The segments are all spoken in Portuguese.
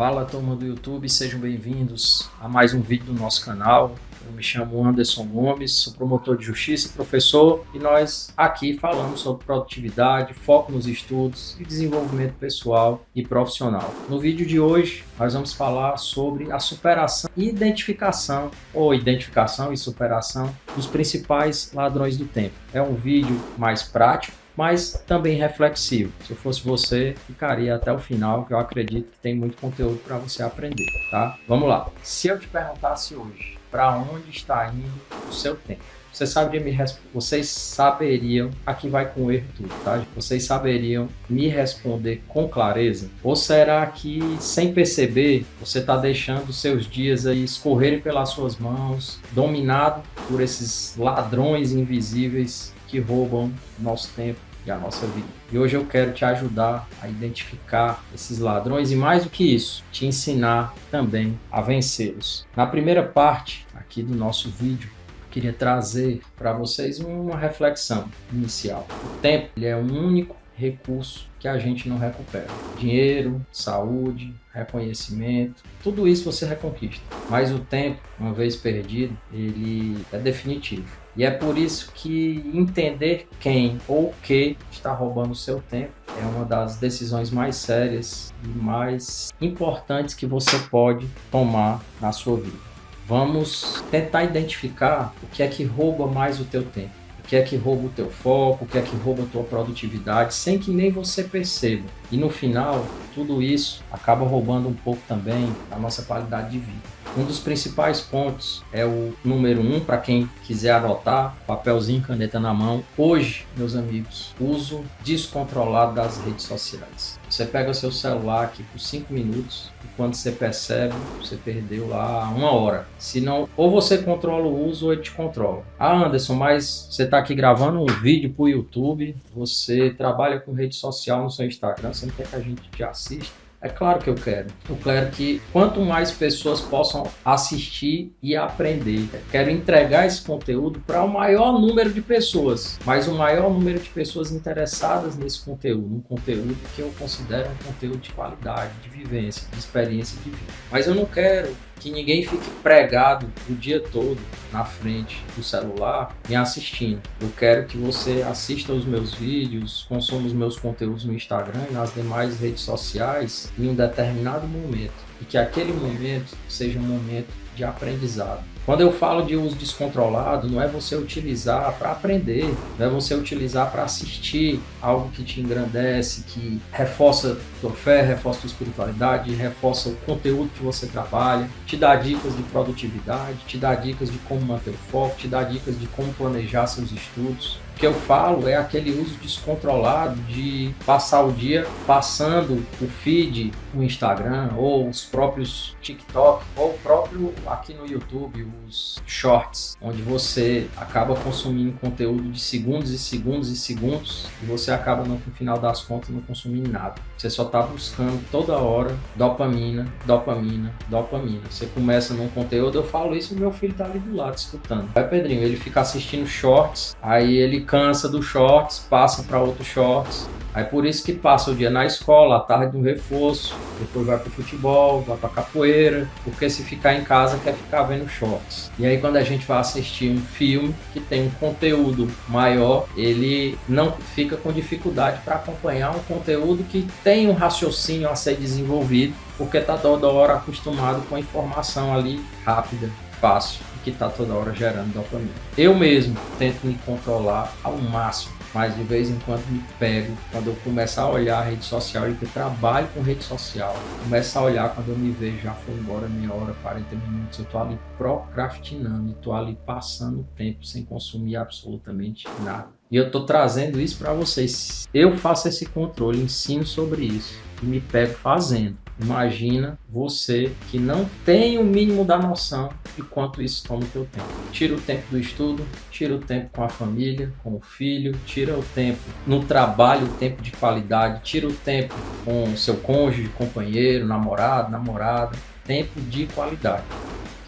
Fala, turma do YouTube, sejam bem-vindos a mais um vídeo do nosso canal. Eu me chamo Anderson Gomes, sou promotor de justiça e professor, e nós aqui falamos sobre produtividade, foco nos estudos e desenvolvimento pessoal e profissional. No vídeo de hoje, nós vamos falar sobre a superação e identificação e superação dos principais ladrões do tempo. É um vídeo mais prático, mas também reflexivo. Se eu fosse você, ficaria até o final, que eu acredito que tem muito conteúdo para você aprender, tá? Vamos lá. Se eu te perguntasse hoje, para onde está indo o seu tempo? Vocês saberiam, aqui vai com erro tudo, tá? Vocês saberiam me responder com clareza? Ou será que, sem perceber, você está deixando seus dias aí escorrerem pelas suas mãos, dominado por esses ladrões invisíveis que roubam nosso tempo e a nossa vida? E hoje eu quero te ajudar a identificar esses ladrões e, mais do que isso, te ensinar também a vencê-los. Na primeira parte aqui do nosso vídeo, eu queria trazer para vocês uma reflexão inicial. O tempo, ele é o único recurso que a gente não recupera. Dinheiro, saúde, reconhecimento, tudo isso você reconquista. Mas o tempo, uma vez perdido, ele é definitivo. E é por isso que entender quem ou o que está roubando o seu tempo é uma das decisões mais sérias e mais importantes que você pode tomar na sua vida. Vamos tentar identificar o que é que rouba mais o teu tempo, o que é que rouba o teu foco, o que é que rouba a tua produtividade, sem que nem você perceba. E no final, tudo isso acaba roubando um pouco também a nossa qualidade de vida. Um dos principais pontos é o número 1, para quem quiser anotar, papelzinho, caneta na mão. Hoje, meus amigos, uso descontrolado das redes sociais. Você pega o seu celular aqui por 5 minutos e quando você percebe, você perdeu lá 1 hora. Se não, ou você controla o uso ou ele te controla. Ah, Anderson, mas você está aqui gravando um vídeo para o YouTube, você trabalha com rede social no seu Instagram, você não quer que a gente te assista? É claro que eu quero. Eu quero que quanto mais pessoas possam assistir e aprender. Eu quero entregar esse conteúdo para o maior número de pessoas, mas o maior número de pessoas interessadas nesse conteúdo, um conteúdo que eu considero um conteúdo de qualidade, de vivência, de experiência de vida. Mas eu não quero que ninguém fique pregado o dia todo na frente do celular me assistindo. Eu quero que você assista os meus vídeos, consuma os meus conteúdos no Instagram e nas demais redes sociais em um determinado momento. E que aquele momento seja um momento de aprendizado. Quando eu falo de uso descontrolado, não é você utilizar para aprender, não é você utilizar para assistir algo que te engrandece, que reforça tua fé, reforça tua espiritualidade, reforça o conteúdo que você trabalha, te dá dicas de produtividade, te dá dicas de como manter o foco, te dá dicas de como planejar seus estudos. O que eu falo é aquele uso descontrolado de passar o dia passando o feed no Instagram, ou os próprios TikTok, ou o próprio aqui no YouTube, os shorts, onde você acaba consumindo conteúdo de segundos e segundos e segundos e você acaba, no final das contas, não consumindo nada. Você só está buscando toda hora dopamina, dopamina, dopamina. Você começa num conteúdo, eu falo isso e meu filho está ali do lado escutando. Vai, Pedrinho, ele fica assistindo shorts, aí ele cansa do shorts, passa para outro shorts. Aí por isso que passa o dia na escola, à tarde no reforço, depois vai pro futebol, vai pra capoeira, porque se ficar em casa quer ficar vendo shorts. E aí quando a gente vai assistir um filme que tem um conteúdo maior, ele não fica com dificuldade para acompanhar um conteúdo que tem um raciocínio a ser desenvolvido, porque está toda hora acostumado com a informação ali rápida, fácil, e que está toda hora gerando dopamina. Eu mesmo tento me controlar ao máximo, mas de vez em quando me pego, quando eu começar a olhar a rede social, e que eu trabalho com rede social, começo a olhar, quando eu me vejo, já foi embora meia hora, 40 minutos, eu tô ali procrastinando, tô ali passando o tempo sem consumir absolutamente nada. E eu tô trazendo isso para vocês. Eu faço esse controle, ensino sobre isso e me pego fazendo. Imagina você que não tem o mínimo da noção de quanto isso toma o teu tempo. Tira o tempo do estudo, tira o tempo com a família, com o filho, tira o tempo no trabalho, o tempo de qualidade, tira o tempo com o seu cônjuge, companheiro, namorado, namorada, tempo de qualidade.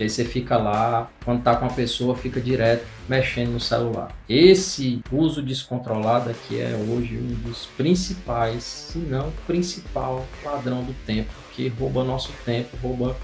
Porque aí você fica lá, quando tá com a pessoa, fica direto mexendo no celular. Esse uso descontrolado aqui é hoje um dos principais, se não o principal ladrão do tempo, que rouba nosso tempo,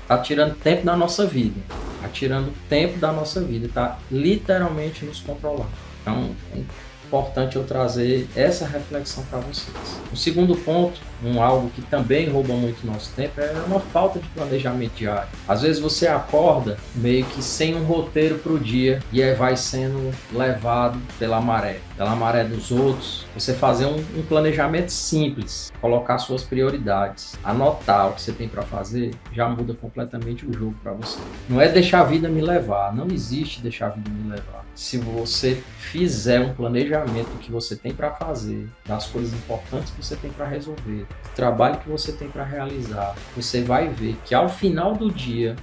tá tirando tempo da nossa vida, tá tirando tempo da nossa vida, tá literalmente nos controlando. Então, é importante eu trazer essa reflexão para vocês. O segundo ponto, algo que também rouba muito nosso tempo, é uma falta de planejamento diário. Às vezes você acorda meio que sem um roteiro para o dia e aí vai sendo levado pela maré dos outros. Você fazer um planejamento simples, colocar suas prioridades, anotar o que você tem para fazer, já muda completamente o jogo para você. Não é deixar a vida me levar, não existe deixar a vida me levar. Se você fizer um planejamento do que você tem para fazer, das coisas importantes que você tem para resolver, do trabalho que você tem para realizar, você vai ver que ao final do dia,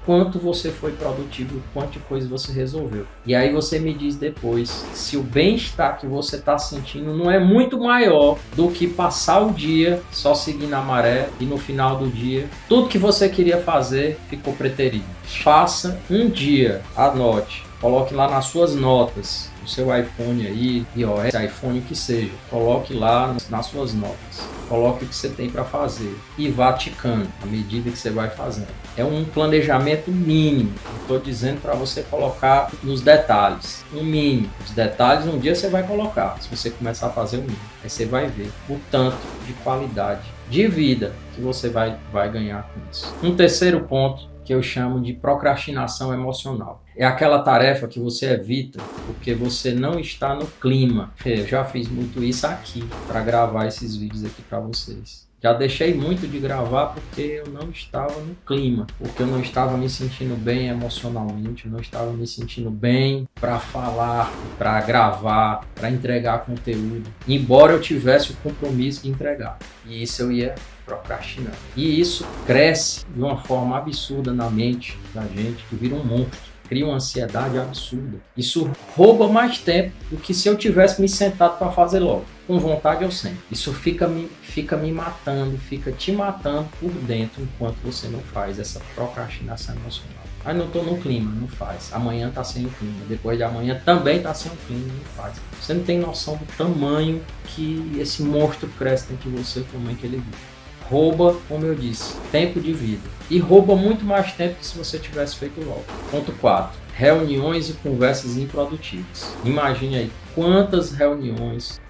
quanto você foi produtivo, quanto de coisa você resolveu. E aí você me diz depois se o bem-estar que você está sentindo não é muito maior do que passar o dia só seguindo a maré e no final do dia, tudo que você queria fazer ficou preterido. Faça um dia, anote, coloque lá nas suas notas, o seu iPhone aí, iOS, iPhone, o que seja, coloque lá nas suas notas. Coloque o que você tem para fazer e vá ticando à medida que você vai fazendo. É um planejamento mínimo. Estou dizendo para você colocar nos detalhes. Um mínimo. Os detalhes um dia você vai colocar, se você começar a fazer o mínimo. Aí você vai ver o tanto de qualidade de vida que você vai ganhar com isso. Um terceiro ponto que eu chamo de procrastinação emocional. É aquela tarefa que você evita porque você não está no clima. Eu já fiz muito isso aqui para gravar esses vídeos aqui para vocês. Já deixei muito de gravar porque eu não estava no clima, porque eu não estava me sentindo bem emocionalmente, eu não estava me sentindo bem para falar, para gravar, para entregar conteúdo, embora eu tivesse o compromisso de entregar. E isso eu ia procrastinando. E isso cresce de uma forma absurda na mente da gente, que vira um monstro. Cria uma ansiedade absurda. Isso rouba mais tempo do que se eu tivesse me sentado para fazer logo. Com vontade ou sem. Isso fica me matando, fica te matando por dentro enquanto você não faz essa procrastinação emocional. Aí não estou no clima, não faz. Amanhã está sem o clima. Depois de amanhã também está sem o clima, não faz. Você não tem noção do tamanho que esse monstro cresce dentro de você, como é que ele vive. Rouba, como eu disse, tempo de vida. E rouba muito mais tempo que se você tivesse feito logo. Ponto 4. Reuniões e conversas improdutivas. Imagine aí quantas reuniões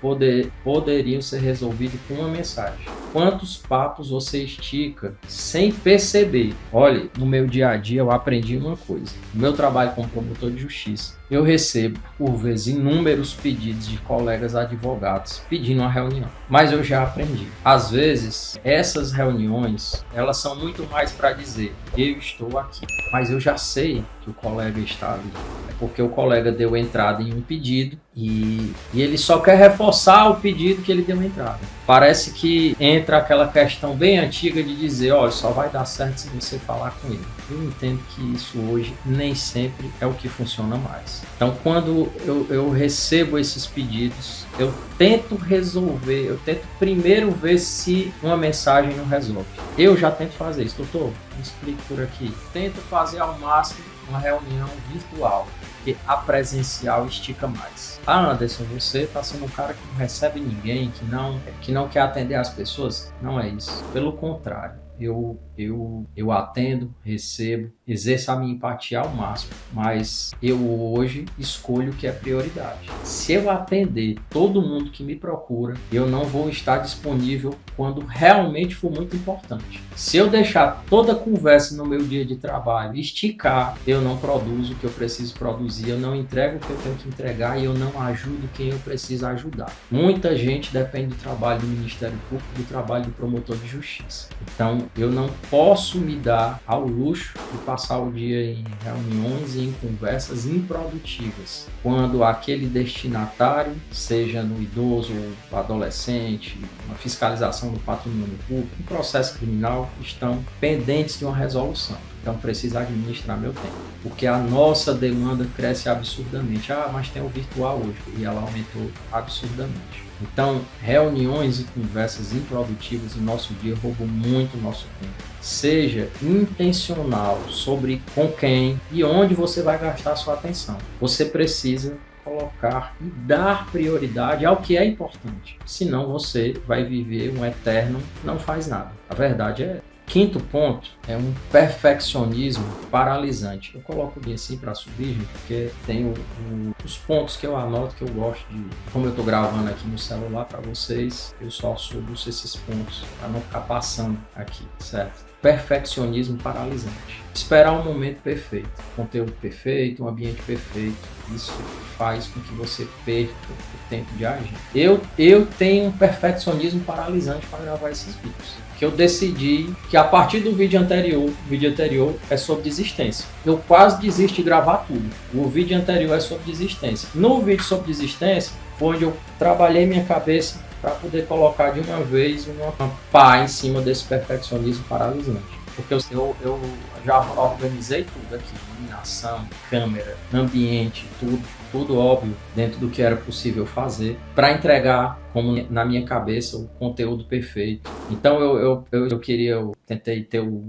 poderiam ser resolvidas com uma mensagem. Quantos papos você estica sem perceber. Olha, no meu dia a dia eu aprendi uma coisa. No meu trabalho como promotor de justiça, eu recebo, por vezes, inúmeros pedidos de colegas advogados pedindo uma reunião. Mas eu já aprendi. Às vezes, essas reuniões, elas são muito mais para dizer, eu estou aqui. Mas eu já sei que o colega está ali. É porque o colega deu entrada em um pedido e ele só quer reforçar o pedido que ele deu entrada. Parece que entra aquela questão bem antiga de dizer, olha, só vai dar certo se você falar com ele. Eu entendo que isso hoje nem sempre é o que funciona mais. Então, quando eu recebo esses pedidos, eu tento resolver, eu tento primeiro ver se uma mensagem não resolve. Eu já tento fazer isso, doutor, me explique por aqui. Tento fazer ao máximo uma reunião virtual, porque a presencial estica mais. Ah, Anderson, você está sendo um cara que não recebe ninguém, que não quer atender as pessoas? Não é isso. Pelo contrário. Eu atendo, recebo, exerço a minha empatia ao máximo, mas eu hoje escolho o que é prioridade. Se eu atender todo mundo que me procura, eu não vou estar disponível quando realmente for muito importante. Se eu deixar toda a conversa no meu dia de trabalho esticar, eu não produzo o que eu preciso produzir, eu não entrego o que eu tenho que entregar e eu não ajudo quem eu preciso ajudar. Muita gente depende do trabalho do Ministério Público, do trabalho do promotor de justiça. Então, eu não posso me dar ao luxo de passar o dia em reuniões e em conversas improdutivas, quando aquele destinatário, seja no idoso ou adolescente, uma fiscalização do patrimônio público, um processo criminal, estão pendentes de uma resolução. Então preciso administrar meu tempo, porque a nossa demanda cresce absurdamente. Mas tem o virtual hoje e ela aumentou absurdamente. Então, reuniões e conversas improdutivas no nosso dia roubam muito nosso tempo. Seja intencional sobre com quem e onde você vai gastar sua atenção. Você precisa colocar e dar prioridade ao que é importante. Senão você vai viver um eterno não faz nada. A verdade é. Quinto ponto é um perfeccionismo paralisante. Eu coloco bem assim para subir, gente, porque tem os pontos que eu anoto que eu gosto de. Como eu estou gravando aqui no celular para vocês, eu só subo esses pontos para não ficar passando aqui, certo? Perfeccionismo paralisante. Esperar um momento perfeito, conteúdo perfeito, um ambiente perfeito. Isso faz com que você perca o tempo de agir. Eu tenho um perfeccionismo paralisante para gravar esses vídeos. Que eu decidi que a partir do vídeo anterior é sobre desistência. Eu quase desisto de gravar tudo. O vídeo anterior é sobre desistência. No vídeo sobre desistência, foi onde eu trabalhei minha cabeça para poder colocar de uma vez uma pá em cima desse perfeccionismo paralisante. Porque eu já organizei tudo aqui, iluminação, câmera, ambiente, tudo óbvio dentro do que era possível fazer para entregar, como na minha cabeça, o conteúdo perfeito. Então eu tentei ter o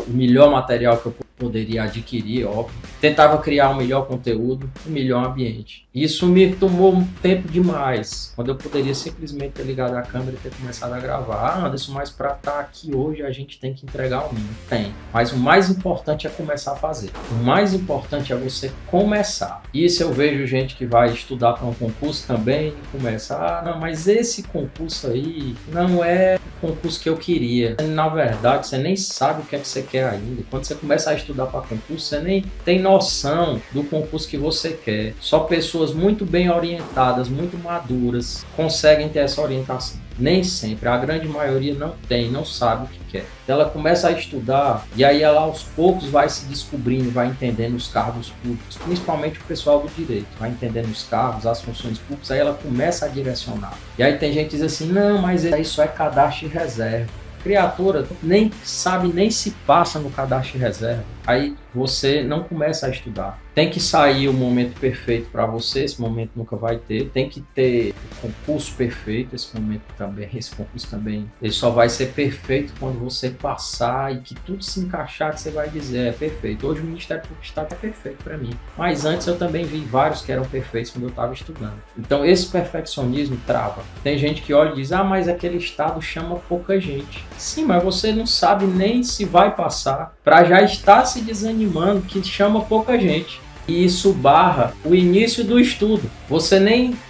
melhor material que eu poderia adquirir, óbvio. Tentava criar o melhor conteúdo, o melhor ambiente. Isso me tomou um tempo demais, quando eu poderia simplesmente ter ligado a câmera e ter começado a gravar. Anderson, mas para estar aqui hoje a gente tem que entregar o mínimo. Tem. Mas o mais importante é começar a fazer. O mais importante é você começar. Isso eu vejo gente que vai estudar para um concurso também e começa, não, mas esse concurso aí não é o concurso que eu queria. Na verdade, você nem sabe o que é que você quer ainda. Quando você começa a estudar para concurso, você nem tem noção do concurso que você quer. Só pessoas muito bem orientadas, muito maduras, conseguem ter essa orientação. Nem sempre, a grande maioria não sabe o que quer. Ela começa a estudar e aí ela aos poucos vai se descobrindo, vai entendendo os cargos públicos, principalmente o pessoal do direito, vai entendendo os cargos, as funções públicas, aí ela começa a direcionar. E aí tem gente que diz assim, não, mas isso é cadastro de reserva. Criatura nem sabe, nem se passa no cadastro de reserva. Aí você não começa a estudar. Tem que sair o momento perfeito para você, esse momento nunca vai ter. Tem que ter o concurso perfeito, esse concurso também, ele só vai ser perfeito quando você passar e que tudo se encaixar, que você vai dizer, é perfeito. Hoje o Ministério Público do Estado é perfeito para mim. Mas antes eu também vi vários que eram perfeitos quando eu estava estudando. Então esse perfeccionismo trava. Tem gente que olha e diz, mas aquele estado chama pouca gente. Sim, mas você não sabe nem se vai passar para já estar se desanimando que chama pouca gente. E isso barra o início do estudo. Você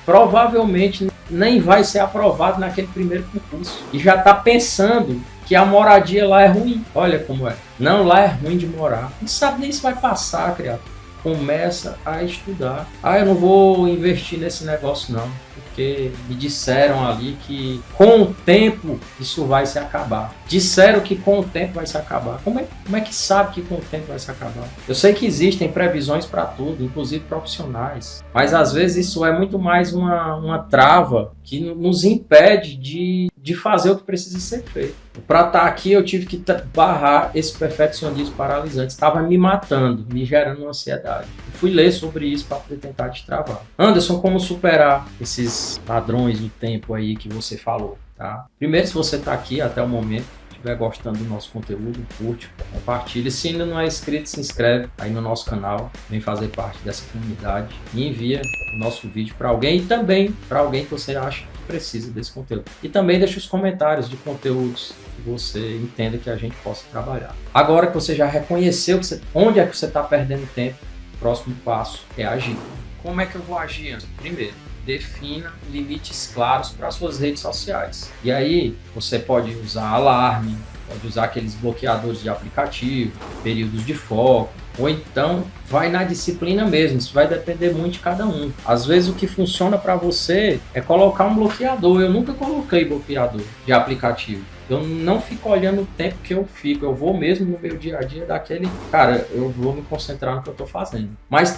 provavelmente nem vai ser aprovado naquele primeiro concurso. E já está pensando que a moradia lá é ruim. Olha como é. Não, lá é ruim de morar. Não sabe nem se vai passar, criatura. Começa a estudar. Eu não vou investir nesse negócio não. Porque me disseram ali que com o tempo isso vai se acabar. Disseram que com o tempo vai se acabar. Como é que sabe que com o tempo vai se acabar? Eu sei que existem previsões para tudo, inclusive profissionais. Mas às vezes isso é muito mais uma trava que nos impede de fazer o que precisa ser feito. Para estar aqui eu tive que barrar esse perfeccionismo paralisante. Estava me matando, me gerando ansiedade. Eu fui ler sobre isso para poder tentar destravar. Anderson, como superar esses padrões do tempo aí que você falou, tá? Primeiro, se você está aqui até o momento, estiver gostando do nosso conteúdo, curte, compartilha. Se ainda não é inscrito, se inscreve aí no nosso canal, vem fazer parte dessa comunidade e envia o nosso vídeo para alguém e também para alguém que você acha que precisa desse conteúdo. E também deixa os comentários de conteúdos que você entenda que a gente possa trabalhar. Agora que você já reconheceu onde é que você está perdendo tempo, o próximo passo é agir. Como é que eu vou agir? Primeiro, defina limites claros para suas redes sociais. E aí você pode usar alarme, pode usar aqueles bloqueadores de aplicativo, períodos de foco, ou então vai na disciplina mesmo. Isso vai depender muito de cada um. Às vezes o que funciona para você é colocar um bloqueador. Eu nunca coloquei bloqueador de aplicativo. Eu não fico olhando o tempo que eu fico. Eu vou mesmo no meu dia a dia daquele... Cara, eu vou me concentrar no que eu estou fazendo. Mas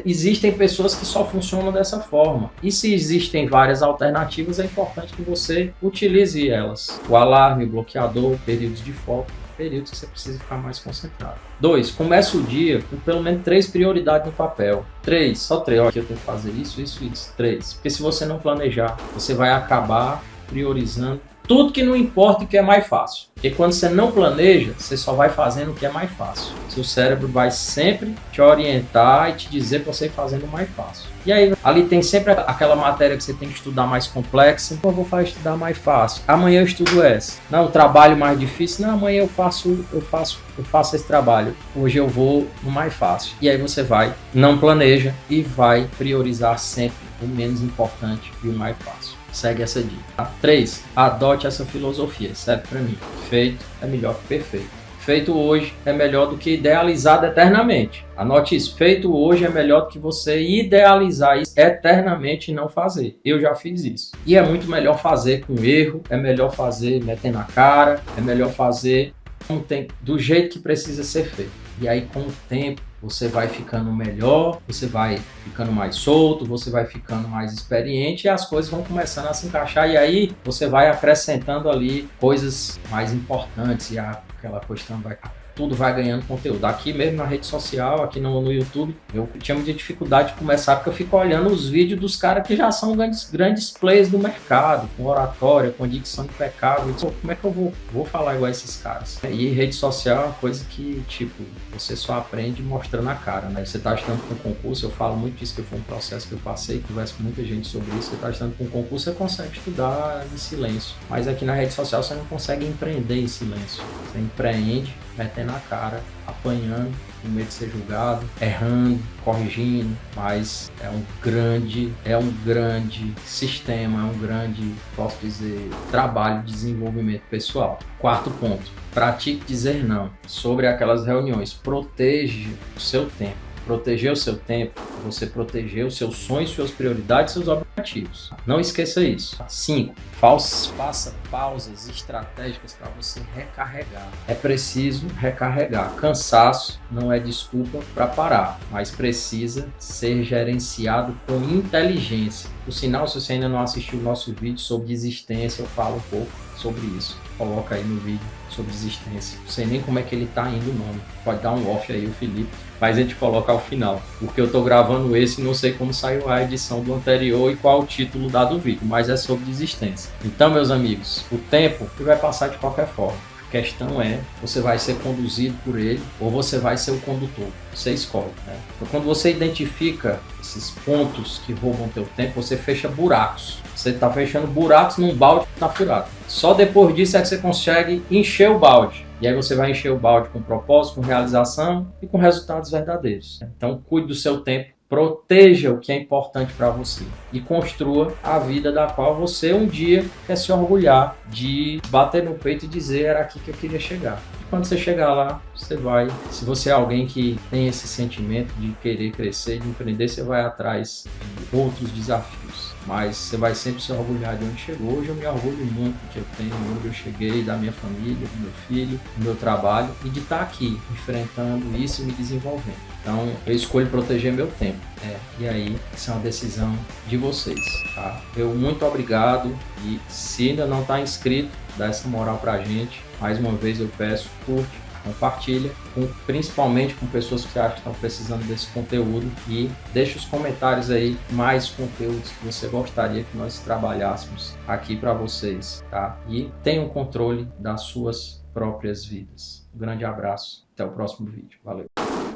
existem pessoas que só funcionam dessa forma. E se existem várias alternativas, é importante que você utilize elas. O alarme, o bloqueador, períodos de foco. períodos que você precisa ficar mais concentrado. 2. Comece o dia com pelo menos 3 prioridades no papel. 3, só 3. Ó, aqui eu tenho que fazer isso, isso, isso. 3. Porque se você não planejar, você vai acabar priorizando tudo que não importa e que é mais fácil. Porque quando você não planeja, você só vai fazendo o que é mais fácil. Seu cérebro vai sempre te orientar e te dizer para você ir fazendo o mais fácil. E aí, ali tem sempre aquela matéria que você tem que estudar mais complexa. Então, eu vou estudar mais fácil. Amanhã eu estudo essa. Não, o trabalho mais difícil. Não, amanhã eu faço esse trabalho. Hoje eu vou no mais fácil. E aí você vai, não planeja e vai priorizar sempre o menos importante e o mais fácil. Segue essa dica. Tá? 3. Adote essa filosofia. Serve para mim. Feito é melhor que perfeito. Feito hoje é melhor do que idealizado eternamente. Anote isso. Feito hoje é melhor do que você idealizar isso eternamente e não fazer. Eu já fiz isso. E é muito melhor fazer com erro, é melhor fazer metendo a cara, é melhor fazer do jeito que precisa ser feito. E aí, com o tempo, você vai ficando melhor, você vai ficando mais solto, você vai ficando mais experiente e as coisas vão começando a se encaixar. E aí, você vai acrescentando ali coisas mais importantes e aquela questão tudo vai ganhando conteúdo. Aqui mesmo na rede social, aqui no YouTube, eu tinha muita dificuldade de começar porque eu fico olhando os vídeos dos caras que já são grandes players do mercado, com oratória, com dicção impecável. Então, como é que eu vou falar igual a esses caras? E rede social é uma coisa que, tipo, você só aprende mostrando a cara, né? Você tá estudando com concurso, eu falo muito disso, que foi um processo que eu passei, converso com muita gente sobre isso. Você tá estudando com concurso, você consegue estudar em silêncio. Mas aqui na rede social você não consegue empreender em silêncio. Você empreende metendo a cara, apanhando, com medo de ser julgado, errando, corrigindo, mas é um grande sistema, é um grande, posso dizer, trabalho de desenvolvimento pessoal. 4 ponto, pratique dizer não. Sobre aquelas reuniões, proteja o seu tempo. Proteger o seu tempo, você proteger os seus sonhos, suas prioridades, seus objetivos. Não esqueça isso. 5. Faça pausas estratégicas para você recarregar. É preciso recarregar. Cansaço não é desculpa para parar, mas precisa ser gerenciado com inteligência. Por sinal, se você ainda não assistiu o nosso vídeo sobre desistência, eu falo um pouco sobre isso. Coloca aí no vídeo sobre desistência. Não sei nem como é que ele está indo o nome. Pode dar um off aí, o Felipe. Mas a gente coloca ao final. Porque eu estou gravando esse e não sei como saiu a edição do anterior e qual o título do vídeo. Mas é sobre desistência. Então, meus amigos, o tempo vai passar de qualquer forma. A questão é, você vai ser conduzido por ele ou você vai ser o condutor. Você escolhe, né? Então, quando você identifica esses pontos que roubam teu tempo, você fecha buracos. Você está fechando buracos num balde que está furado. Só depois disso é que você consegue encher o balde. E aí você vai encher o balde com propósito, com realização e com resultados verdadeiros. Então, cuide do seu tempo. Proteja o que é importante para você e construa a vida da qual você um dia quer se orgulhar de bater no peito e dizer era aqui que eu queria chegar. E quando você chegar lá, você vai. Se você é alguém que tem esse sentimento de querer crescer, de empreender, você vai atrás de outros desafios. Mas você vai sempre se orgulhar de onde chegou. Hoje eu me orgulho muito do que eu tenho, onde eu cheguei, da minha família, do meu filho, do meu trabalho e de estar aqui enfrentando isso e me desenvolvendo. Então eu escolho proteger meu tempo. E aí, isso é uma decisão de vocês, tá? Eu muito obrigado e se ainda não está inscrito, dá essa moral pra gente. Mais uma vez eu peço, curte, compartilha, principalmente com pessoas que você acha que estão precisando desse conteúdo e deixa os comentários aí mais conteúdos que você gostaria que nós trabalhássemos aqui para vocês, tá? E tenham controle das suas próprias vidas. Um grande abraço, até o próximo vídeo. Valeu!